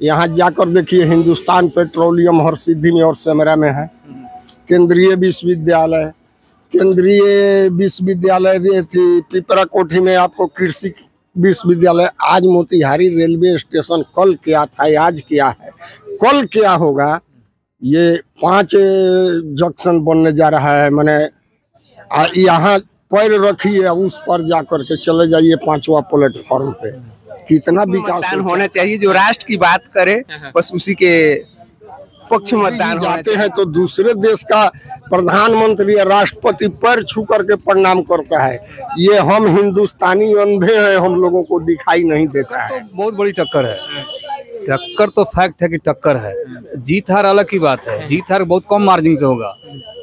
यहाँ जाकर देखिए, हिंदुस्तान पेट्रोलियम हर सिद्धि में और सेमरा में है। केंद्रीय विश्वविद्यालय, केंद्रीय विश्वविद्यालय थी पिपरा कोठी में, आपको कृषि विश्वविद्यालय। आज मोतिहारी रेलवे स्टेशन, कल क्या था आज क्या है, कल क्या होगा। ये 5 जंक्शन बनने जा रहा है। मैंने यहाँ पैर रखिए, उस पर जाकर के चले जाइए 5वां प्लेटफॉर्म पे। कितना विकास होना चाहिए, जो राष्ट्र की बात करे बस उसी के पक्ष में मतदान जाते हैं तो दूसरे देश का प्रधानमंत्री या राष्ट्रपति पैर छू करके प्रणाम करता है। ये हम हिंदुस्तानी अंधे हैं, हम लोगों को दिखाई नहीं देता है। तो बहुत बड़ी टक्कर है। टक्कर तो फैक्ट है कि टक्कर है। जीत हार अलग की बात है, जीत हार बहुत कम मार्जिन से होगा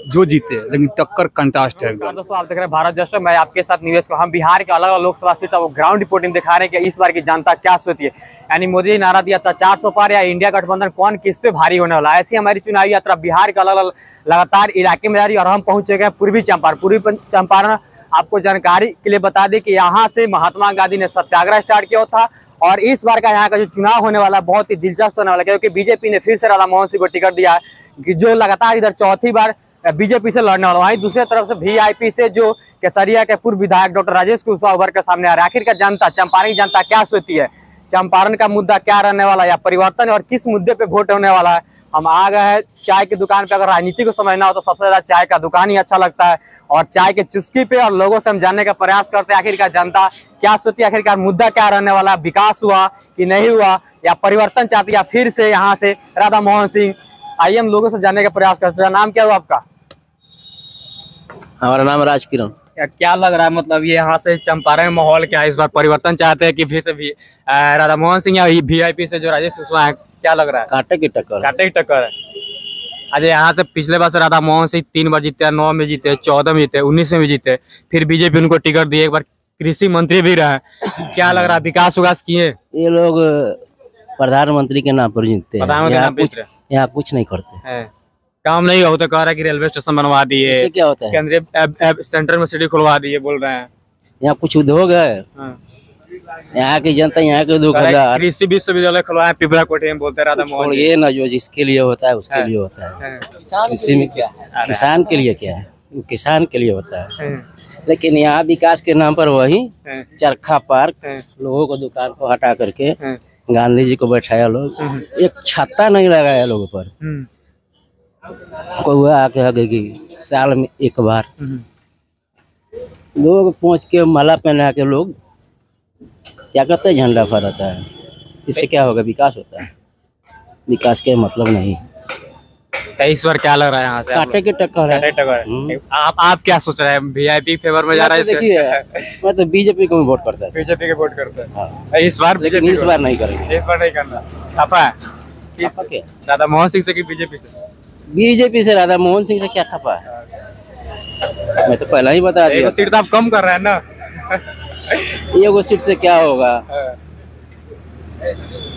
जो जीते, लेकिन टक्कर कंटास्ट है। दोस्तों आप देख रहे हैं भारत जैसे, मैं आपके साथ निवेश को हम बिहार के अलग अलग लोकसभा सीट से ग्राउंड रिपोर्टिंग दिखा रहे हैं कि इस बार की जनता क्या सोचती है। यानी मोदी जी नारा दिया था 400 पार या इंडिया गठबंधन कौन किस पे भारी होने वाला है। ऐसी हमारी चुनावी यात्रा बिहार के अलग अलग लगातार इलाके में जा रही है और हम पहुंचे गए पूर्वी चंपारण। आपको जानकारी के लिए बता दें कि यहाँ से महात्मा गांधी ने सत्याग्रह स्टार्ट किया था और इस बार का यहाँ का जो चुनाव होने वाला बहुत ही दिलचस्प होने वाला है, क्योंकि बीजेपी ने फिर से राधा मोहन सिंह को टिकट दिया है कि जो लगातार इधर चौथी बार बीजेपी से लड़ने वाला। वहीं दूसरी तरफ से वीआईपी से जो केसरिया के पूर्व विधायक डॉक्टर राजेश कुशवाहा उभर के सामने आ रहे हैं। आखिर का जनता, चंपारण की जनता क्या सोचती है, चंपारण का मुद्दा क्या रहने वाला है या परिवर्तन, और किस मुद्दे पे वोट होने वाला है। हम आ गए हैं चाय की दुकान पे। अगर राजनीति को समझना हो तो सबसे ज्यादा चाय का दुकान ही अच्छा लगता है और चाय के चुस्की पे और लोगों से हम जानने का प्रयास करते हैं आखिरकार जनता क्या सोचती है, आखिरकार मुद्दा क्या रहने वाला है, विकास हुआ कि नहीं हुआ या परिवर्तन चाहती है फिर से यहाँ से राधा मोहन सिंह। आइए हम लोगों से जानने का प्रयास करते हैं। नाम क्या हुआ आपका? हमारा नाम राजकिरण। क्या लग रहा है, मतलब ये यहाँ से चंपारण माहौल क्या है, इस बार परिवर्तन चाहते हैं कि फिर से भी राधा मोहन सिंह या वीआईपी से जो राजेश कुशवाहा है, क्या लग रहा है? कांटे की टक्कर, कांटे की टक्कर है। अच्छा, यहाँ से पिछले बार से राधा मोहन सिंह 3 बार जीते, 9 में जीते, 14 में जीते, 19 में भी जीते, फिर बीजेपी उनको टिकट दिए, एक बार कृषि मंत्री भी रहे। क्या लग रहा है, विकास विकास किए? ये लोग प्रधानमंत्री के नाम पर जीतते हैं, यहाँ कुछ नहीं करते, काम नहीं होता। कह रहा है कि रेलवे स्टेशन बनवा दिए, क्या होता है, केंद्रीय सेंटर में सिटी खुलवा दिए, बोल रहे हैं। यहाँ कुछ उद्योग है, यहाँ की जनता, यहाँ के दुकानदार। कृषि विश्वविद्यालय खुलवाया पिपरा कोठी में, बोलते राधा मोहन। ये ना जो जिसके लिए होता है उसके लिए होता है। कृषि में क्या है, किसान के लिए क्या है, किसान के लिए होता है। लेकिन यहाँ विकास के नाम पर वही चरखा पार्क, लोगों को दुकान को हटा करके गांधी जी को बैठाया लोग, एक छत्ता नहीं लगाया लोगों पर। कोई आके आगे की साल में एक बार लोग पहुंच के माला पहना के लोग क्या करते हैं, झंडा फहराता है। इससे क्या होगा, विकास होता है? विकास के मतलब नहीं। इस बार क्या लग रहा है यहाँ से? कांटे की टक्कर है। आप क्या सोच रहे हैं, वीआईपी फेवर में जा रहा है? देखिए, मैं तो बीजेपी को वोट करता है। बीजेपी के वोट करते हैं इस बार, लेकिन इस बार नहीं करेंगे। इस बार नहीं करना। राधा मोहन सिंह से कि बीजेपी से? बीजेपी से। राधा मोहन सिंह से क्या खपा है, मैं तो पहला ही बता दिया। सीट तो आप कम कर रहे हैं ना। ये वो सीट से क्या होगा,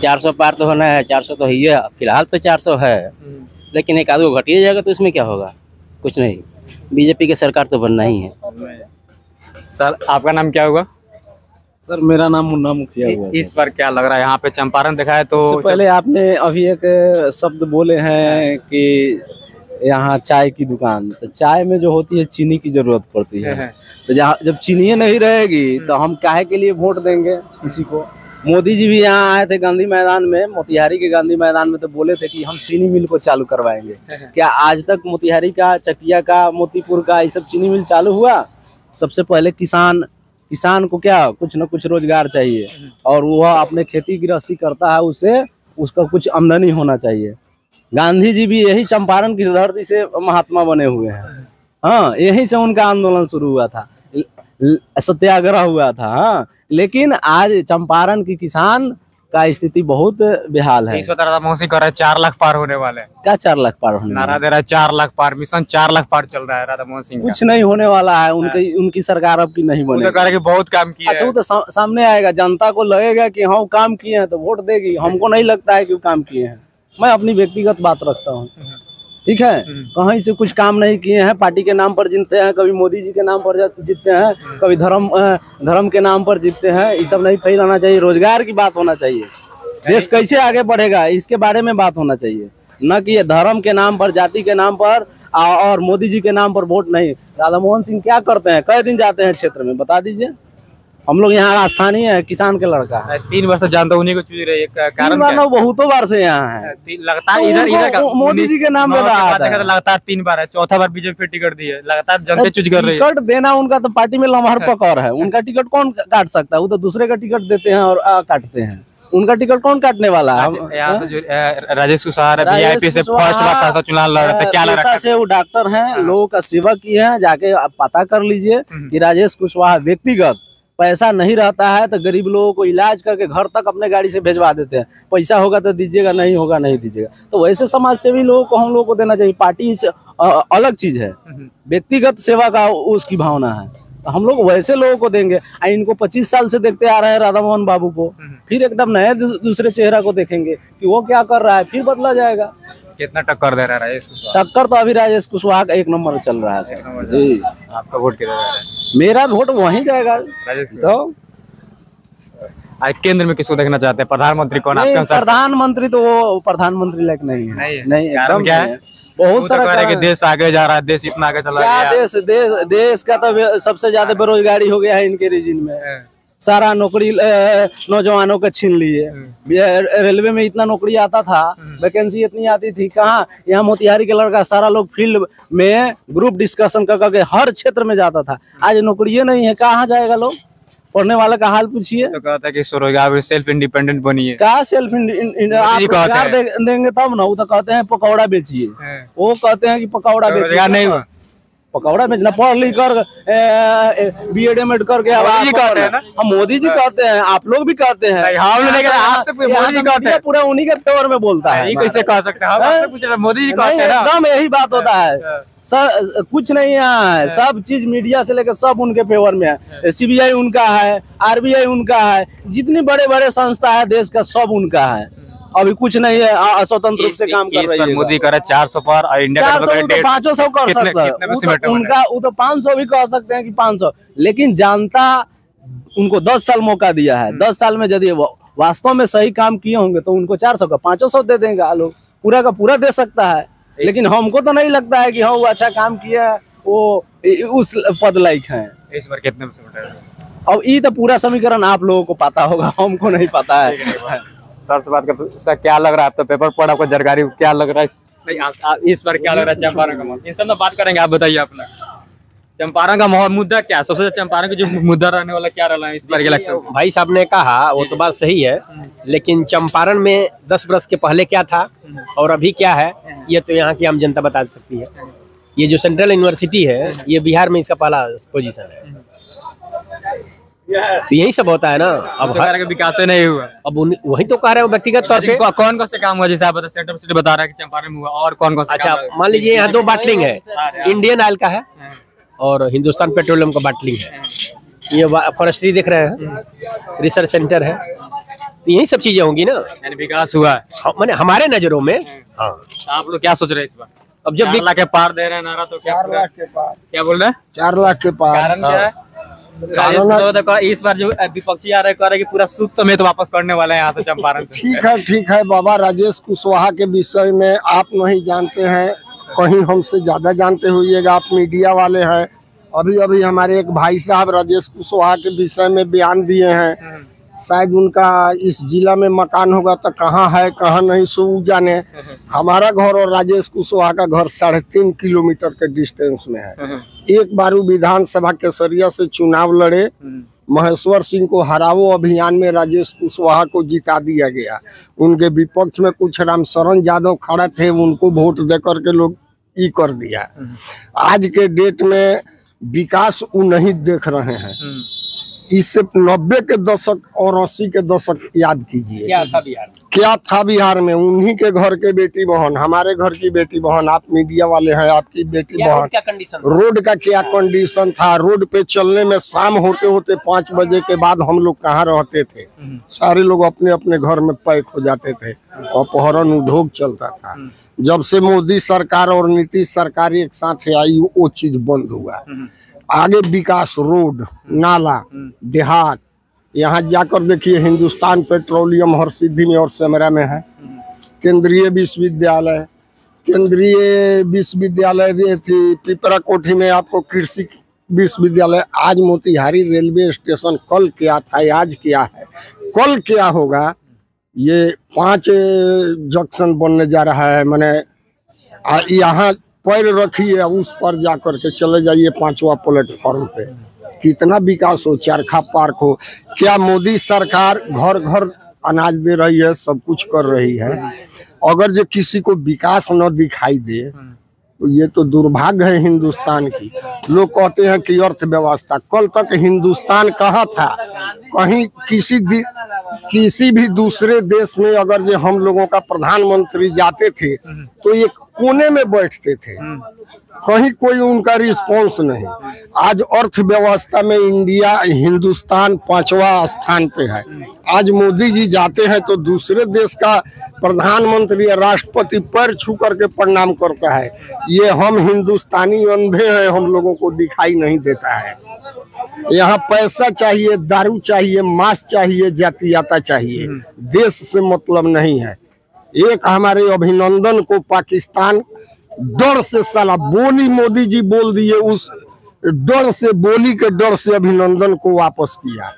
400 पार तो होना है, 400 तो ही है फिलहाल, तो 400 है, लेकिन एक आदमी घटिया जाएगा तो इसमें क्या होगा, कुछ नहीं। बीजेपी की सरकार तो बनना ही है। सर आपका नाम क्या होगा? सर मेरा नाम मुन्ना मुखिया हुआ। इस बार क्या लग रहा है, यहाँ पे चंपारण दिखाए तो पहले आपने अभी एक शब्द बोले हैं कि यहाँ चाय की दुकान, तो चाय में जो होती है चीनी की जरूरत पड़ती है, तो जब चीनी नहीं रहेगी तो हम काहे के लिए वोट देंगे किसी को। मोदी जी भी यहाँ आए थे गांधी मैदान में, मोतिहारी के गांधी मैदान में, तो बोले थे कि हम चीनी मिल को चालू करवाएंगे। क्या आज तक मोतिहारी का, चकिया का, मोतीपुर का ये सब चीनी मिल चालू हुआ? सबसे पहले किसान को क्या कुछ न कुछ रोजगार चाहिए और वह अपने खेती गृहस्थी करता है, उससे उसका कुछ आमदनी होना चाहिए। गांधी जी भी यही चंपारण की धरती से महात्मा बने हुए हैं। हाँ, यहीं से उनका आंदोलन शुरू हुआ था, सत्याग्रह हुआ था। हाँ, लेकिन आज चंपारण की किसान का स्थिति बहुत बेहाल है। इस बार मोदी कर रहा है 4 लाख पार होने वाले। क्या 4 लाख पार होने? नारा दे रहा है 4 लाख पार, मिशन 4 लाख पार चल रहा है राधा मोहन सिंह। कुछ नहीं होने वाला है, उनकी सरकार अब की नहीं बनेगी। कह रहे कि बहुत काम किया। अच्छा, वो तो सामने आएगा, जनता को लगेगा कि हाँ काम किए हैं तो वोट देगी। हमको नहीं लगता है कि वो काम किए हैं। मैं अपनी व्यक्तिगत बात रखता हूँ, ठीक है। कहीं से कुछ काम नहीं किए हैं, पार्टी के नाम पर जीतते हैं, कभी मोदी जी के नाम पर जीतते हैं, कभी धर्म के नाम पर जीतते हैं। ये सब नहीं फैलाना चाहिए, रोजगार की बात होना चाहिए। देश कैसे आगे बढ़ेगा, इसके बारे में बात होना चाहिए, न कि ये धर्म के नाम पर, जाति के नाम पर और मोदी जी के नाम पर वोट नहीं। राधा मोहन सिंह क्या करते हैं, कई दिन जाते हैं क्षेत्र में, बता दीजिए। हम लोग यहाँ स्थानीय है, किसान के लड़का है। 3 वर्ष से जानता उन्हीं को चुन रहे, कारण बार बहुतों बार से यहाँ है, लगातार इधर मोदी जी के नाम पे लगातार 3 बार है, चौथा बार बीजेपी टिकट दी है, लगातार जनता चूज कर रही है। टिकट देना उनका तो पार्टी में लम्हार पकड़ है, उनका टिकट कौन काट सकता है, वो तो दूसरे का टिकट देते हैं और काटते हैं, उनका टिकट कौन काटने वाला है। यहाँ से जो राजेश कुशवाहा वीआईपी से फर्स्ट बार सांसद चुनाव लड़ रहे थे, क्या लग रहा है? वो डॉक्टर हैं, लोगों का सेवा किए हैं, जाके आप पता कर लीजिए कि राजेश कुशवाहा व्यक्तिगत पैसा नहीं रहता है तो गरीब लोगों को इलाज करके घर तक अपने गाड़ी से भेजवा देते हैं। पैसा होगा तो दीजिएगा, नहीं होगा नहीं दीजिएगा। तो वैसे समाज सेवी लोगों को हम लोगों को देना चाहिए। पार्टी अलग चीज है, व्यक्तिगत सेवा का उसकी भावना है, तो हम लोग वैसे लोगों को देंगे। इनको 25 साल से देखते आ रहे हैं राधा मोहन बाबू को, फिर एकदम नए दूसरे चेहरा को देखेंगे कि वो क्या कर रहा है, फिर बदला जाएगा। कितना टक्कर दे रहा है राजेश कुशवाहा? टक्कर तो अभी राजेश कुशवाहा का 1 नंबर चल रहा है सर जी। आपका वोट किधर जा रहा है? मेरा वोट वहीं जाएगा। तो केंद्र में किसको देखना चाहते हैं, प्रधानमंत्री कौन आपके अनुसार? प्रधानमंत्री तो वो प्रधानमंत्री लायक नहीं है, नहीं एकदम क्या है? बहुत सारा कि देश आगे जा रहा है, देश इतना आगे चला गया। देश का तो सबसे ज्यादा बेरोजगारी हो गया है इनके रीजन में। सारा नौकरी नौजवानों का छीन लिए। रेलवे में इतना नौकरी आता था, वैकेंसी इतनी आती थी, कहाँ? यहाँ मोतिहारी के लड़का सारा लोग फील्ड में ग्रुप डिस्कशन करके हर क्षेत्र में जाता था। आज नौकरी नहीं है, कहाँ जाएगा लोग? पढ़ने वाले का हाल पूछिए। तो कहता है कि स्वरोजगार, सेल्फ इंडिपेंडेंट बनिए। क्या सेल्फ रोजगार देंगे तब ना? वो तो कहते हैं पकौड़ा बेचिए, वो कहते हैं कि पकौड़ा बेचिए, नहीं हुआ पकौड़ा बेचना। पढ़ लिख कर BEd MAd करके हम मोदी जी कहते हैं, आप लोग भी कहते हैं, पूरा उन्हीं के फेवर में बोलता है। कैसे कह सकते हैं? मोदी जी कहते हैं, एकदम यही बात होता है सर। कुछ नहीं है, सब चीज मीडिया से लेकर सब उनके फेवर में है। CBI उनका है, RBI उनका है, जितनी बड़े बड़े संस्था है देश का सब उनका है। अभी कुछ नहीं है, स्वतंत्र रूप से काम कर रही है। मोदी करे 400 पर और इंडिया 500 कर सकता है उनका, वो तो 500 भी कह सकते हैं कि 500, लेकिन जनता उनको 10 साल मौका दिया है। 10 साल में यदि वास्तव में सही काम किए होंगे तो उनको 400 का 500 दे देंगे, लोग पूरा का पूरा दे सकता है। लेकिन हमको तो नहीं लगता है कि हाँ वो अच्छा काम किया, वो उस पद लायक है। इस बार कितने में? अब ये तो पूरा समीकरण आप लोगों को पता होगा, हमको नहीं पता है। सर से बात कर, सर क्या लग रहा है? आप तो पेपर पढ़ा, आपको जानकारी क्या लग रहा है इस बार? क्या लग रहा है चंपारण का माहौल? इन सब में बात करेंगे, आप बताइए अपना चंपारण का माहौल, मुद्दा क्या सबसे ज्यादा? चंपारण का जो मुद्दा रहने वाला क्या रहा है इस बार के इलेक्शन? भाई साहब ने कहा वो तो बात सही है, लेकिन चंपारण में 10 वर्ष के पहले क्या था और अभी क्या है, ये तो यहाँ की आम जनता बता सकती है। ये जो सेंट्रल यूनिवर्सिटी है, ये बिहार में इसका पहला पोजीशन है, तो यही सब होता है ना। अब तो विकास नहीं हुआ, अब वही तो कह रहे हो व्यक्तिगत तौर पे। कौन कौन से काम हुआ? जैसे आप सेंट्रल यूनिवर्सिटी बता रहा है कि चंपारण में हुआ, और कौन कौन से? अच्छा मान लीजिए यहाँ 2 बाटलिंग है, इंडियन ऑयल का है और हिंदुस्तान पेट्रोलियम का बाटलिंग है। ये फॉरेस्ट्री देख रहे हैं, रिसर्च सेंटर है, तो यही सब चीजें होंगी ना। यानी विकास हुआ है मैंने हमारे नजरों में। हाँ, आप लोग क्या सोच रहे हैं इस बार? अब जब 4 लाख के पार दे रहे हैं नारा, तो क्या 4 लाख के पार? क्या बोल रहे हैं? 4 लाख के पार। कारण क्या है? इस बार जो विपक्षी आ रहे कह रहे कि पूरा सूद समेत वापस करने वाले हैं यहाँ से चंपारण से। ठीक है बाबा, राजेश कुशवाहा के विषय में आप नहीं जानते हैं, कहीं हमसे ज्यादा जानते होइएगा, आप मीडिया वाले हैं। अभी हमारे एक भाई साहब राजेश कुशवाहा के विषय में बयान दिए हैं, शायद उनका इस जिला में मकान होगा तो कहाँ है कहाँ नहीं सो जाने। हमारा घर और राजेश कुशवाहा का घर 3.5 किलोमीटर के डिस्टेंस में है। एक बार विधानसभा केसरिया से चुनाव लड़े, महेश्वर सिंह को हराओ अभियान में राजेश कुशवाहा को जिता दिया गया। उनके विपक्ष में कुछ रामशरण यादव खड़े थे, उनको वोट देकर के लोग ई कर दिया। आज के डेट में विकास वो नहीं देख रहे हैं। इससे 90 के दशक और 80 के दशक याद कीजिए, क्या था बिहार में। उन्हीं के घर के बेटी बहन, हमारे घर की बेटी बहन, आप मीडिया वाले हैं, आपकी बेटी बहन, रोड का क्या कंडीशन था। रोड पे चलने में शाम होते होते 5 बजे के बाद हम लोग कहाँ रहते थे, सारे लोग अपने अपने घर में पैक हो जाते थे, अपहरण उद्योग चलता था। जब से मोदी सरकार और नीतीश सरकार एक साथ आई, वो चीज बंद हुआ। आगे विकास, रोड, नाला, देहात, यहाँ जाकर देखिए, हिंदुस्तान पेट्रोलियम हरसिद्धि में और सेमरा में है। केंद्रीय विश्वविद्यालय ये थी पिपरा कोठी में आपको कृषि विश्वविद्यालय। आज मोतिहारी रेलवे स्टेशन कल क्या था, आज क्या है, कल क्या होगा, ये 5 जंक्शन बनने जा रहा है। मैंने यहाँ पैर रखिए, उस पर जा कर के चले जाइए 5वां प्लेटफॉर्म पे, कितना विकास हो, चरखा पार्क हो। क्या मोदी सरकार घर घर अनाज दे रही है, सब कुछ कर रही है। अगर जो किसी को विकास न दिखाई दे तो ये तो दुर्भाग्य है हिंदुस्तान की। लोग कहते हैं कि अर्थव्यवस्था, कल तक हिंदुस्तान कहाँ था? कहीं किसी भी दूसरे देश में अगर जो हम लोगों का प्रधानमंत्री जाते थे तो ये कोने में बैठते थे, कहीं कोई उनका रिस्पॉन्स नहीं। आज अर्थव्यवस्था में हिंदुस्तान 5वां स्थान पे है। आज मोदी जी जाते हैं तो दूसरे देश का प्रधानमंत्री या राष्ट्रपति पैर छू करके प्रणाम करता है। ये हम हिंदुस्तानी अंधे हैं, हम लोगों को दिखाई नहीं देता है। यहाँ पैसा चाहिए, दारू चाहिए, मांस चाहिए, जातियाता चाहिए, देश से मतलब नहीं है। एक हमारे अभिनंदन को पाकिस्तान डर से साला बोली, मोदी जी बोल दिए, उस डर से, बोली के डर से अभिनंदन को वापस किया।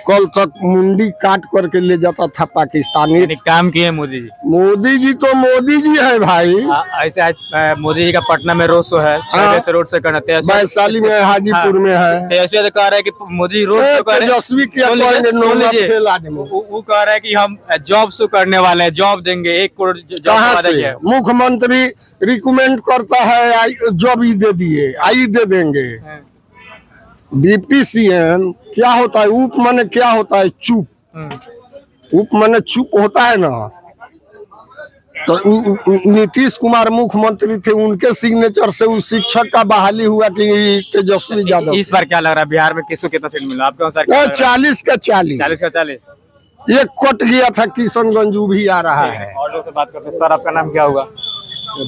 कल तक मुंडी काट करके ले जाता था पाकिस्तान। काम किए मोदी जी। मोदी जी तो मोदी जी है भाई। ऐसे आज मोदी जी का पटना में रोड शो है, रोड से करना, वैशाली में, हाजीपुर में है। तेजस्वी कह रहे हैं कि मोदी रोड शो कर, तेजस्वी क्या वो कह रहे हैं कि हम जॉब शो करने वाले हैं, जॉब देंगे 1 करोड़ कहाँ से? मुख्यमंत्री रिकमेंड करता है जॉब ही दे दिए, आई दे देंगे। डिप्टी सीएम क्या होता है? उप माने क्या होता है? चुप। उप माने चुप होता है ना। तो नीतीश कुमार मुख्यमंत्री थे, उनके सिग्नेचर से उस शिक्षक का बहाली हुआ कि तेजस्वी यादव। इस बार क्या लग रहा है बिहार में किसको कितना सीट मिला आपको? 40 का 40। एक कट गया था किशनगंज, भी आ रहा है। और लोग से बात करते हैं। सर आपका नाम क्या होगा?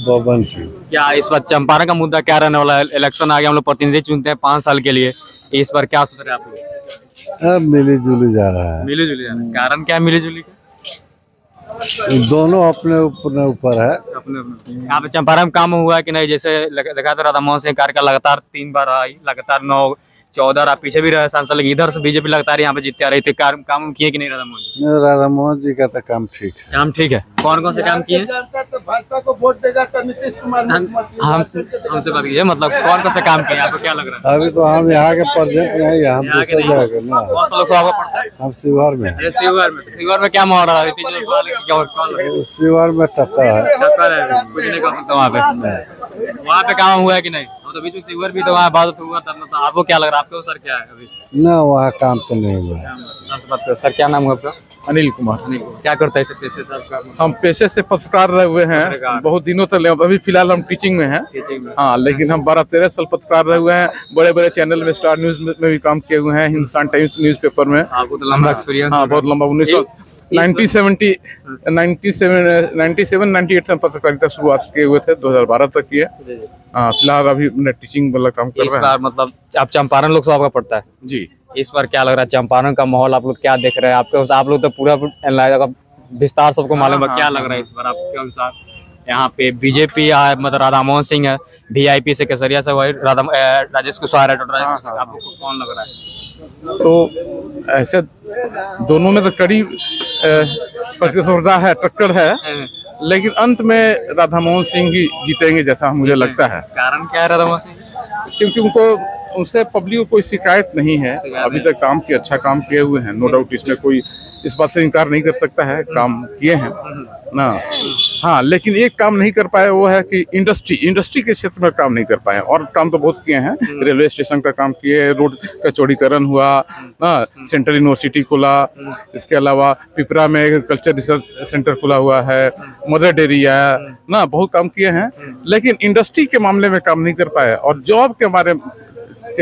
बबन सिंह। क्या इस बार चंपारण का मुद्दा क्या रहने वाला है? इलेक्शन आ गया, हम लोग प्रतिनिधि चुनते हैं 5 साल के लिए, इस बार क्या सोच रहे हैं आप लोग? अब मिली जुली जा रहा है। मिली जुली जा रहा है। कारण क्या है मिली जुली का? दोनों अपने ऊपर है। अपने यहाँ पे चंपारण में काम हुआ है कि नहीं? जैसे देखा तो राधा मोहन सिंह कार का लगातार 3 बार आई, लगातार 9, 14 पीछे भी रहे सांसद, लेकिन इधर से बीजेपी लगातार यहाँ पे जीतते आ रही थी। काम किए कि नहीं राधा मोहन जी? राधा मोहन जी का तो काम ठीक है। काम ठीक है। कौन से काम किए? भाजपा को वोट देगा तो नीतीश कुमार हमसे बात कीजिए, मतलब कौन से काम किए आपको क्या लग रहा है? अभी तो हम यहाँ के प्रेजेंट नहीं है, हम दूसरे जगह के ना। कौन सा लोकसभा पड़ता है? हम शिवहर में है। शिवहर में क्या माहौल रहा है? शिवहर में टक्कर है। कुछ नहीं कर सकता वहाँ पे काम हुआ है कि नहीं? तो बीच में शिवहर भी तो वहाँ बात हुआ था, तो आपको क्या लग रहा है? आपके सर क्या है अभी? ना वहाँ काम तो नहीं हुआ। सर क्या नाम है आपका? अनिल कुमार। क्या करता है पेशे से आपका? हम पेशे से पत्रकार रहे हुए हैं बहुत दिनों तक। अभी फिलहाल हम टीचिंग में हैं। हाँ, लेकिन हम 12-13 साल पत्रकार रहे हुए हैं। बड़े बड़े चैनल में, स्टार न्यूज में भी काम किए हुए हैं, हिंदुस्तान टाइम्स न्यूज़पेपर में। आपको तो लंबा एक्सपीरियंस। हाँ, बहुत लंबा। 1997-98 से हम पत्रकारिता शुरुआत किए हुए थे, 2012 तक किए। हाँ, फिलहाल अभी टीचिंग वाला काम कर रहे हैं। मतलब आप चंपारण लोकसभा का पड़ता है जी। इस बार क्या लग रहा है चंपारण का माहौल? आप लोग क्या देख रहे हैं? आप लोग तो पूरा विस्तार सबको मालूम है। क्या लग रहा है इस बार आपके अनुसार? यहाँ पे बीजेपी मतलब राधा मोहन सिंह है, वीआईपी से केसरिया से वही राजेश कुशवाहा है। आपको कौन लग रहा है? तो ऐसे दोनों में तो कड़ी प्रतिस्पर्धा है, टक्कर है, लेकिन अंत में राधा मोहन सिंह ही जीतेंगे जैसा मुझे लगता है। कारण क्या है राधा मोहन सिंह? क्योंकि उनसे पब्लिक को कोई शिकायत नहीं है। अभी तक अच्छा काम किए हुए हैं, नो डाउट। इसमें कोई इस बात से इनकार नहीं कर सकता है, काम किए हैं ना। हाँ, लेकिन एक काम नहीं कर पाए, वो है कि इंडस्ट्री के क्षेत्र में काम नहीं कर पाए। और काम तो बहुत किए हैं। रेलवे स्टेशन का काम किए, रोड का चौड़ीकरण हुआ ना, सेंट्रल यूनिवर्सिटी खुला, इसके अलावा पिपरा में एग्रीकल्चर रिसर्च सेंटर खुला हुआ है, मदर डेयरी है ना, बहुत काम किए हैं। लेकिन इंडस्ट्री के मामले में काम नहीं कर पाए, और जॉब के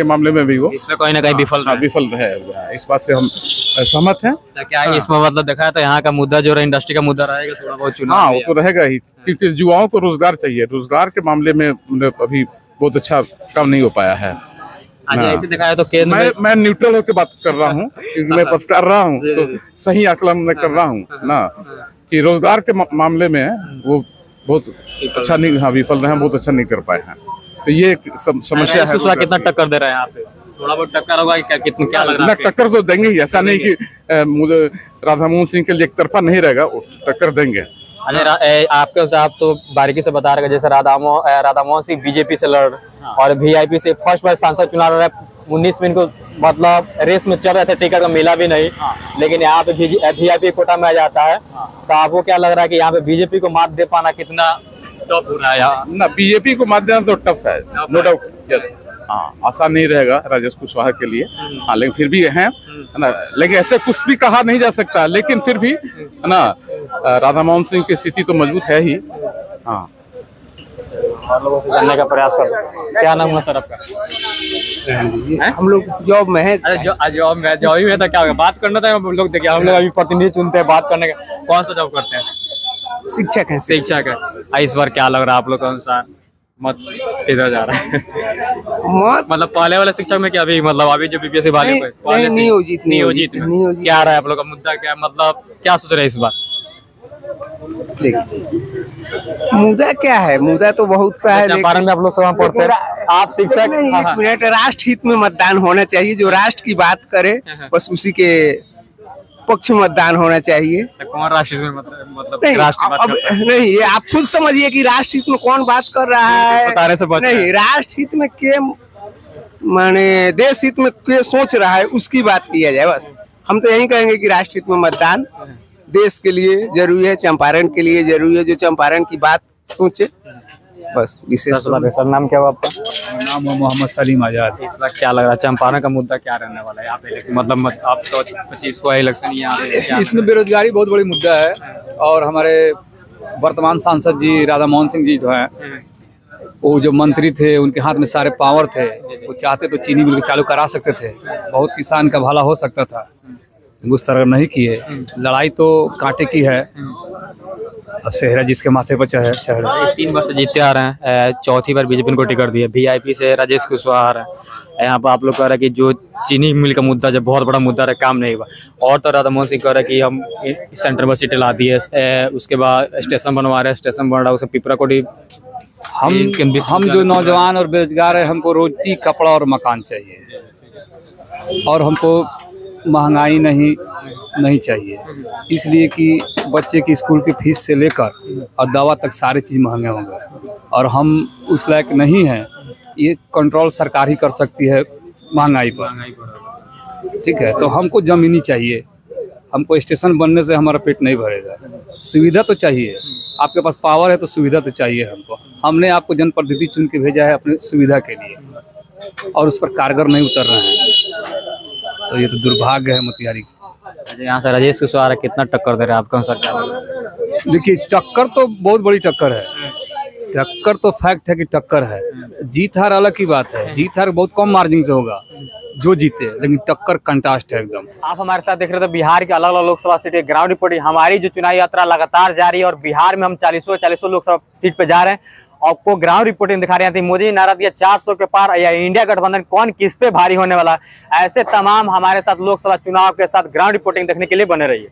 मामले में भी वो इसमें कहीं ना कहीं विफल है। इस बात से हम सहमत हैं। क्या इसमें मतलब देखा है तो यहाँ का मुद्दा जो इंडस्ट्री का मुद्दा रहेगा थोड़ा बहुत चुनाव? हाँ, वो तो रहेगा ही, क्योंकि युवाओं को रोजगार चाहिए। रोजगार के मामले में अभी बहुत अच्छा काम नहीं हो पाया है। अच्छा, ऐसे देखा है तो केंद्र में मैं न्यूट्रल होकर बात कर रहा हूँ, क्योंकि मैं बस कर रहा हूँ तो सही आकलन मैं कर रहा हूँ ना, कि रोजगार के मामले में वो बहुत अच्छा नहीं, हाँ विफल रहे हैं, बहुत अच्छा नहीं कर पाए हैं। तो ये एक समस्या है। कुशवाहा कितना टक्कर दे रहे हैं यहाँ पे? थोड़ा बहुत टक्कर होगा क्या? कितना क्या लग रहा है? टक्कर तो देंगे ही, ऐसा नहीं कि मुझे राधा मोहन सिंह के लिए एक तरफा नहीं रहेगा, टक्कर देंगे। आपके साहब तो बारीकी से बता रहे जैसे राधा मोहन सिंह बीजेपी से लड़ और वीआईपी से फर्स्ट बार सांसद चुना रहे 19 में, इनको मतलब रेस में चल रहे थे, टिकट का मिला भी नहीं, लेकिन यहाँ पे वीआईपी कोटा में आ जाता है। तो आपको क्या लग रहा है कि यहाँ पे बीजेपी को मात दे पाना कितना टफ हो रहा है यहाँ? ना बीजेपी को मात देना तो टफ है, नो डाउट। हाँ, आसान नहीं रहेगा राजेश कुशवाहा के लिए। हाँ, लेकिन फिर भी है ना, लेकिन ऐसे कुछ भी कहा नहीं जा सकता, लेकिन फिर भी है ना, राधा मोहन सिंह की स्थिति तो मजबूत है ही। हाँ, लोगों से जानने का प्रयास कर। क्या नाम है सर आपका? हम लोग जॉब में है। जॉब में था, क्या बात करना था? हम लोग देखिए, हम लोग अभी प्रतिनिधि चुनते हैं बात करने का। कौन सा जॉब करते हैं? शिक्षक है। शिक्षक है। इस बार क्या लग रहा है आप लोग के अनुसार मत किधर जा रहा है? मतलब पहले वाले शिक्षक में क्या, अभी मतलब अभी जो बीपीएससी वाले नियोजित क्या रहा है आप लोग का मुद्दा? क्या मतलब क्या सोच रहे हैं इस बार? मुद्दा क्या है? मुद्दा तो बहुत सा है। चंपारण में आप लोग सब पढ़ते हैं, आप शिक्षक। नहीं, राष्ट्र हित में मतदान होना चाहिए। जो राष्ट्र की बात करे बस उसी के पक्ष में मतदान होना चाहिए। कौन राष्ट्र में मतलब नहीं, राष्ट्र बात नहीं, ये आप खुद समझिए कि राष्ट्र हित में कौन बात कर रहा है। नहीं, राष्ट्र हित में के माने देश हित में के सोच रहा है उसकी बात किया जाए बस। हम तो यही कहेंगे कि राष्ट्र हित में मतदान देश के लिए जरूरी है, चंपारण के लिए जरूरी है। जो चंपारण की बात सोचे बस विशेष। सर नाम क्या हुआ आपका? नाम है मोहम्मद सलीम आजाद। इस बार क्या लग रहा है चंपारण का मुद्दा क्या रहने वाला है यहाँ पे? मतलब आप तो 25 को इलेक्शन यहाँ पे इसमें बेरोजगारी बहुत बड़ी मुद्दा है, और हमारे वर्तमान सांसद जी राधा मोहन सिंह जी जो हैं, वो जो मंत्री थे उनके हाथ में सारे पावर थे। वो चाहते तो चीनी मिल चालू करा सकते थे, बहुत किसान का भला हो सकता था, उस तरह नहीं किए। लड़ाई तो कांटे की है, अब सेहरा जिसके माथे पर चढ़ा। 3 वर्ष से जीतते आ रहे हैं, चौथी बार बीजेपी को टिकट दिया। वीआईपी से राजेश कुशवाहा आ रहे हैं। यहाँ पर आप लोग कह रहे हैं कि जो चीनी मिल का मुद्दा जब बहुत बड़ा मुद्दा रहा, काम नहीं हुआ। और तो राधा मोहन सिंह कह रहे हैं कि हम सेंटर बस सीटें ला दिए, उसके बाद स्टेशन बनवा रहे हैं, स्टेशन बन रहा है, उसे पिपरा कोटी। हम जो नौजवान और बेरोजगार है, हमको रोटी कपड़ा और मकान चाहिए, और हमको महंगाई नहीं चाहिए। इसलिए कि बच्चे की स्कूल की फीस से लेकर और दवा तक सारी चीज़ महंगे होंगे, और हम उस लायक नहीं हैं। ये कंट्रोल सरकार ही कर सकती है महंगाई पर। ठीक है, तो हमको ज़मीनी चाहिए, हमको स्टेशन बनने से हमारा पेट नहीं भरेगा। सुविधा तो चाहिए, आपके पास पावर है तो सुविधा तो चाहिए हमको। हमने आपको जनप्रतिनिधि चुन के भेजा है अपनी सुविधा के लिए, और उस पर कारगर नहीं उतर रहे हैं, तो ये तो दुर्भाग्य है मोतिहारी का। यहाँ से राजेश कुशवाहा कितना टक्कर दे रहे हैं आपके अनुसार? देखिए, टक्कर तो बहुत बड़ी टक्कर है। टक्कर तो फैक्ट है कि टक्कर है। जीत हार अलग की बात है, जीत हार बहुत कम मार्जिन से होगा जो जीते, लेकिन टक्कर कंटास्ट है एकदम। आप हमारे साथ देख रहे थे बिहार के अलग अलग लोकसभा सीट के ग्राउंड रिपोर्टिंग। हमारी जो चुनाव यात्रा लगातार जारी है, और बिहार में हम 40 लोकसभा सीट पे जा रहे हैं। आपको ग्राउंड रिपोर्टिंग दिखा रहे हैं। मोदी ने नारा दिया 400 के पार, या इंडिया गठबंधन कौन किस पे भारी होने वाला है। ऐसे तमाम हमारे साथ लोकसभा चुनाव के साथ ग्राउंड रिपोर्टिंग देखने के लिए बने रहिए।